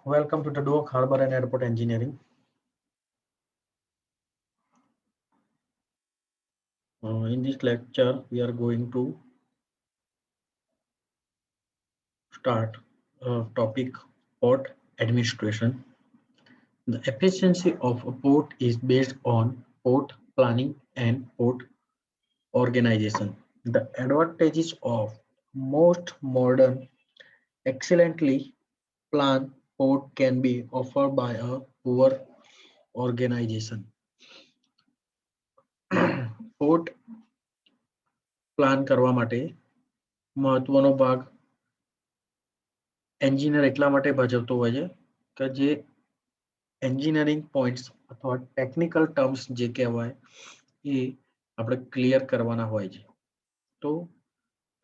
Welcome to the Dock Harbor and Airport Engineering. In this lecture, we are going to start topic port administration. The efficiency of a port is based on port planning and port organization. The advantages of most modern, excellently planned port can be offered by a poor organization. Port plan કરવા માટે મહત્વનો ભાગ engineer એટલા માટે ભજવતો હોય છે કે જે એન્જિનિયરિંગ પોઈન્ટ્સ અથવા ટેકનિકલ ટર્મ્સ જે કહેવાય એ આપણે ક્લિયર કરવાના હોય છે. તો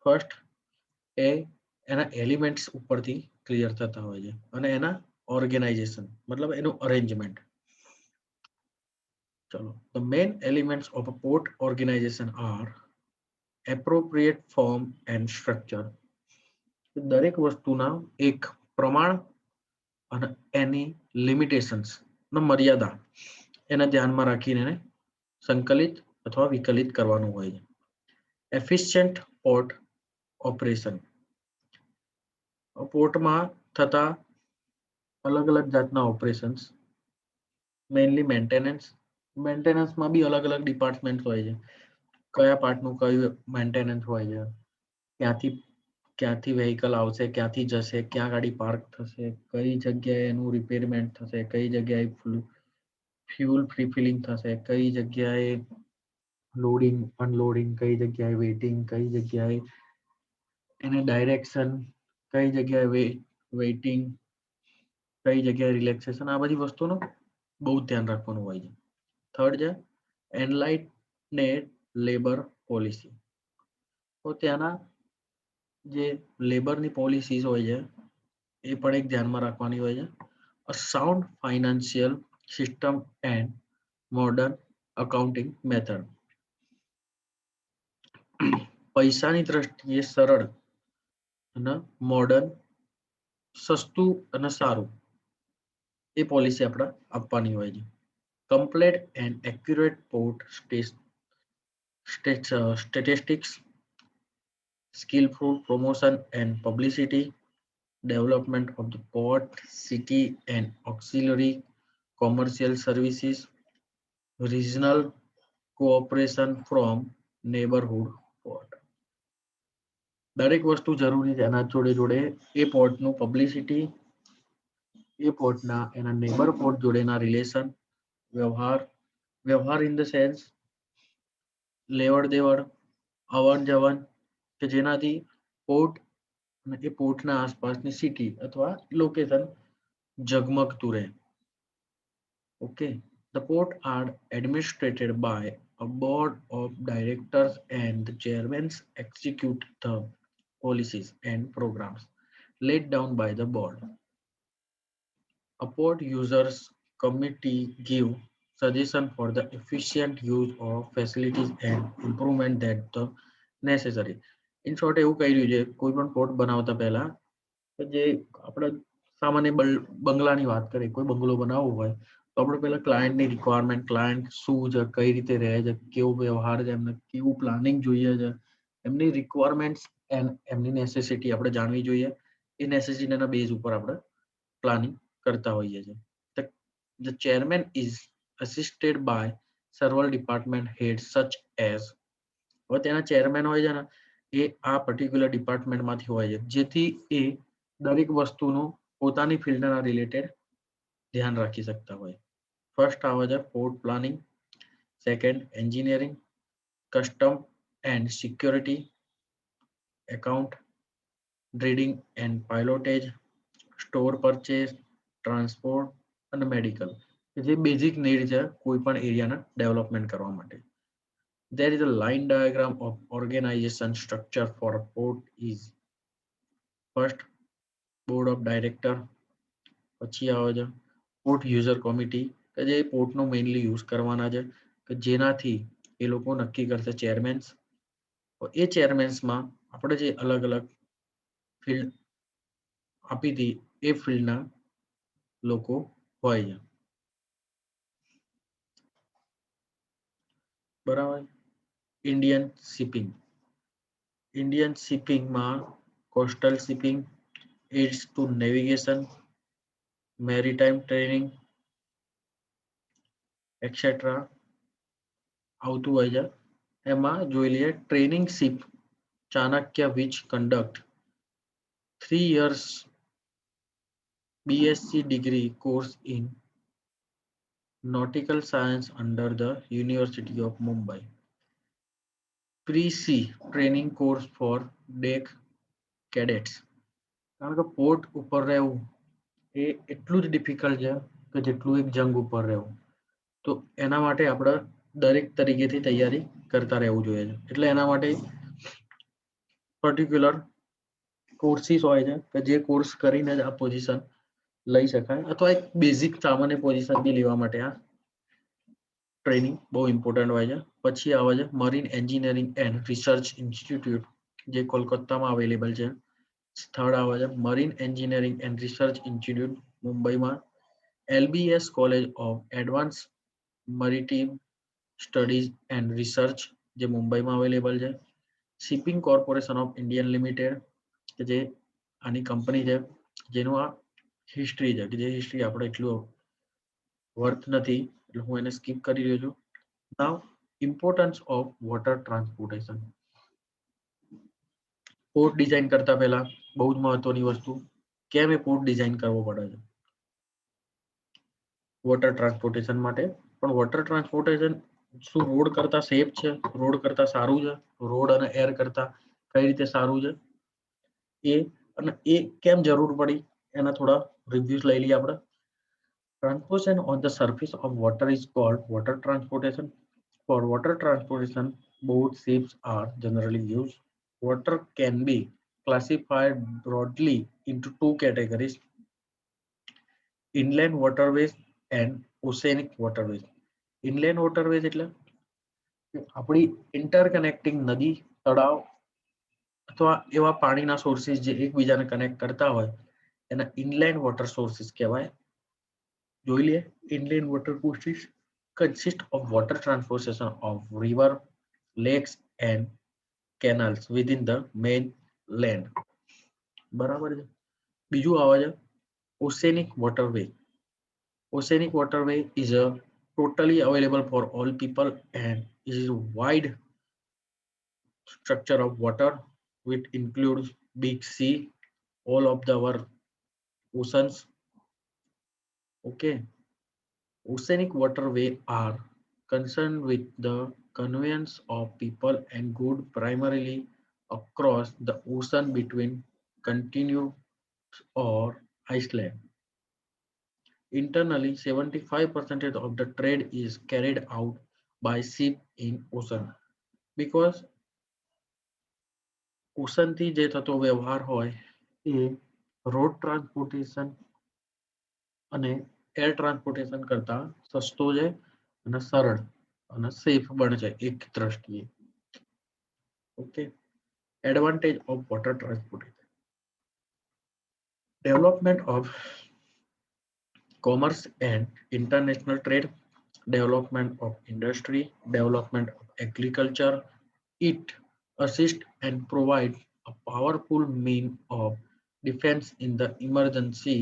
ફર્સ્ટ એ એના એલિમેન્ટ્સ ઉપરથી ક્લિયર થતા હોય છે અને એના ઓર્ગેનાઇઝેશન મતલબ એનું અરેન્જમેન્ટ. ચલો, the main elements of a port organization are appropriate form and structure. દરેક વસ્તુના એક પ્રમાણ અને એની લિમિટેશન્સ મર્યાદા એને ધ્યાનમાં રાખીને એને સંકલિત અથવા વિકલિત કરવાનું હોય છે. એફિશિયન્ટ પોર્ટ ઓપરેશન પોર્ટમાં થતા અલગ અલગ જાતના ઓપરેશન્સ મેઇનલી મેન્ટેનન્સમાં બી અલગ અલગ ડિપાર્ટમેન્ટ હોય છે. કયા પાર્ટનું કયું મેન્ટેનન્સ હોય છે, ક્યાંથી વેહિકલ આવશે, ક્યાંથી જશે, ક્યાં ગાડી પાર્ક થશે, કઈ જગ્યાએ એનું રિપેરમેન્ટ થશે, કઈ જગ્યાએ ફ્યુલ રિફિલિંગ થશે, કઈ જગ્યાએ લોડિંગ અનલોડિંગ, કઈ જગ્યાએ વેઇટિંગ, કઈ જગ્યાએ એને ડાયરેક્શન, કઈ જગ્યાએ વેઇટિંગ, કઈ જગ્યાએ રિલેક્સેશન, આ બધી વસ્તુનું બહુ ધ્યાન રાખવાનું હોય છે. થર્ડ છે એનલાઇટનેડ લેબર પોલિસી. તો ત્યાંના જે લેબરની પોલિસીસ હોય છે એ પણ એક ધ્યાનમાં રાખવાની હોય છે. A sound financial system and modern accounting method. પૈસાની દ્રષ્ટિએ સરળ અને મોડર્ન, સસ્તું અને સારું એ પોલિસી આપણે આપવાની હોય છે. Complete and accurate port statistics, skillful promotion and publicity, development of the port, city and auxiliary commercial services, regional cooperation from neighborhood port. દરેક વસ્તુ જરૂરી છે. એના જોડે જોડે એ પોર્ટનું પબ્લિસિટી, એ પોર્ટના એના નેબર પોર્ટ જોડેના રિલેશન, વ્યવહાર ઇન ધ સેન્સ લેવડ દેવડ, અવન જવન, કે જેનાથી પોર્ટ અને એ પોર્ટના આસપાસની સિટી અથવા લોકેશન જગમગતું રહે. Okay, the port are administrated by a board of directors and the chairmen execute the policies and programs laid down by the board. A port users committee give suggestion for the efficient use of facilities and improvement that the necessary. In short એવું કહી રહ્યું છે કોઈ પણ port બનાવતા પહેલા જે આપણે સામાન્ય બંગલાની વાત કરીએ, કોઈ બંગલો બનાવવો હોય તો આપણે પહેલા ક્લાયન્ટની રિક્વાયરમેન્ટ, ક્લાયન્ટ શું છે, કઈ રીતે રહે છે, કેવો વ્યવહાર છે, એમને કેવું પ્લાનિંગ જોઈએ છે, એમની રિક્વાયરમેન્ટ્સ એન્ડ એમની નેસેસિટી આપણે જાણવી જોઈએ. એ નેસેસિટીના બેઝ ઉપર આપણે પ્લાનિંગ કરતા હોઈએ છીએ. The chairman is assisted by several department heads such as, હવે તેના ચેરમેન હોય છે ને એ આ પર્ટિક્યુલર ડિપાર્ટમેન્ટમાંથી હોય છે જેથી એ દરેક વસ્તુનું પોતાની ફિલ્ડના રિલેટેડ ધ્યાન રાખી શકતા હોય. ફર્સ્ટ આવે છે port planning, second engineering, custom and security, account, trading and pilotage, store purchase, transport અને મેડિકલ, જે બેઝિક નીડ છે કોઈ પણ એરિયાના ડેવલપમેન્ટ કરવા માટે. There is a line diagram of organization structure for a port is first board of director, પછી આવે છે પોર્ટ યુઝર કમિટી કે જે પોર્ટનો મેઇનલી યુઝ કરવાના છે કે જેનાથી એ લોકો નક્કી કરશે ચેરમેન્સ. એ ચેરમેન્સમાં આપણે જે અલગ અલગ ફિલ્ડ આપી હતી એ ફિલ્ડના લોકો હોય છે. બરાબર. ઇન્ડિયન શિપિંગમાં coastal shipping, aids to navigation, maritime training, etcetera આવતું હોય છે. એમાં જોઈ લઈએ training ship Chanakya which conduct 3 years BSc degree course in nautical science under the University of Mumbai. Pre-C training course for deck cadets. કારણ કે port ઉપર રહેવું એ એટલું જ ડિફિકલ્ટ છે કે જેટલું એક જંગ ઉપર રહેવું. તો એના માટે આપણે દરેક તરીકેથી તૈયારી કરતા રહેવું જોઈએ છે. એટલે એના માટે પર્ટિક્યુલર કોર્સીસ હોય છે કે જે કોર્સ કરીને જ આ પોઝિશન લઈ શકાય, અથવા એક બેઝિક સામાન્ય પોઝિશન બી લેવા માટે આ ટ્રેનિંગ બહુ ઇમ્પોર્ટન્ટ હોય છે. પછી આવે છે marine engineering and research institute, જે કોલકાતામાં અવેલેબલ છે. સ્થળ આવે છે marine engineering and research institute, મુંબઈમાં. LBS college of advance maritime studies and research, જે મુંબઈમાં અવેલેબલ છે. Shipping corporation of Indian limited, કે જે આની કંપની છે, જેનું આ હિસ્ટ્રી છે, કે જે હિસ્ટ્રી આપણે એટલું વર્થ નથી, એટલે હું એને સ્કીપ કરી રહ્યો છું. Now importance of water transportation. Port design કરતા પહેલા બહુ જ મહત્વની વસ્તુ, કેમ એ પોર્ટ ડિઝાઇન કરવો પડે છે વોટર ટ્રાન્સપોર્ટેશન માટે. પણ વોટર ટ્રાન્સપોર્ટેશન શું રોડ કરતા સેફ છે, રોડ કરતા સારું છે, રોડ અને એર કરતા કઈ રીતે સારું છે, એ કેમ જરૂર પડી, એના થોડા રિવ્યુઝ લઈ લઈએ આપણે. Transportation on the surface of water is called water transportation. For water transportation, both ships are generally used. Water can be classified broadly into two categories: inland waterways and oceanic waterways. Inland waterways એટલે આપણી interconnecting નદી, તળાવ અથવા એવા પાણીના sources જે એકબીજાને connect કરતા હોય એના ઇનલેન્ડ વોટર સોર્સિસ કહેવાય. જોઈ લઈએ. Inland water sources consist of water transportation of river, lakes and canals within the main land. બરાબર છે. બીજું આવે છે oceanic waterway. Oceanic waterway is a totally available for all people and is a wide structure of water which includes big sea, all of our oceans. Okay. Oceanic waterway are concerned with the conveyance of people and goods primarily across the ocean between continents or islands. Internally, 75% of the trade is carried out by ship in ocean. Because ocean થી જે થતો વ્યવહાર હોય એ road transportation અને air transportation કરતા સસ્તો છે અને સરળ અને સેફ બને છે એક દ્રષ્ટિએ. Okay. Advantage of water transportation. Development of commerce and international trade, development of industry, development of agriculture. It assists and provides a powerful mean of defense in the emergency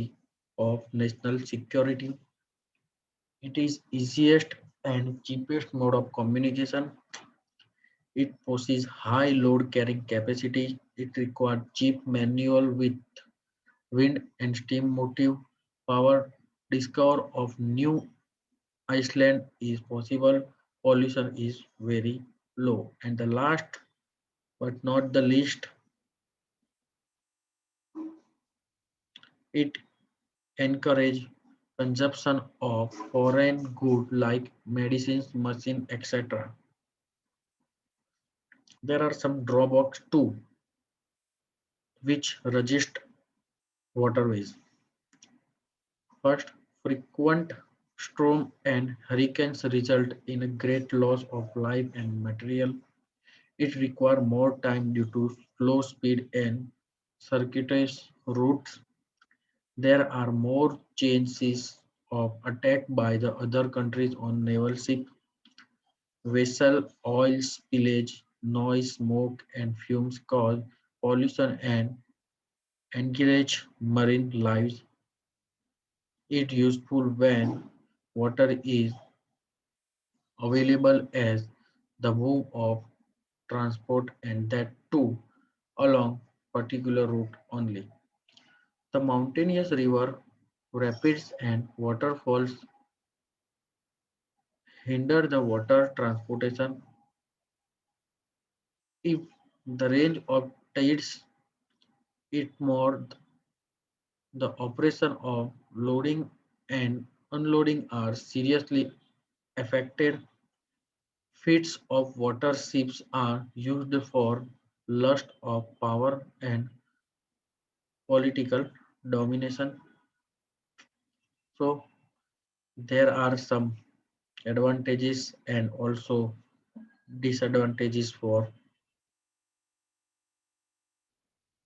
of national security. It is easiest and cheapest mode of communication. It possesses high load carrying capacity. It requires cheap manual with wind and steam motive power. Discover of new Iceland is possible. Pollution is very low. And the last but not the least, it encourages consumption of foreign goods like medicines, machine, etc. There are some drawbacks too, which resist waterways. First, frequent storm and hurricanes result in a great loss of life and material. It requires more time due to slow speed and circuitous routes. There are more chances of attack by the other countries on naval ship, vessel, oil spillage, noise, smoke, and fumes cause pollution and encourage marine lives. It useful when water is available as the move of transport and that too along particular route only. The mountainous river, rapids and waterfalls hinder the water transportation if the range of tides it more the operation of loading and unloading are seriously affected. Feats of water ships are used for lust of power and political domination. So there are some advantages and also disadvantages for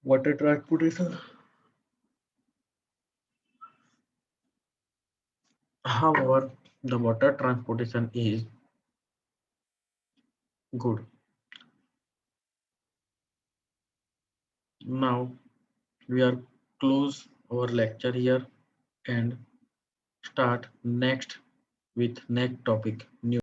water transportation. However, the water transportation is good. Now we are close our lecture here and start next with next topic new.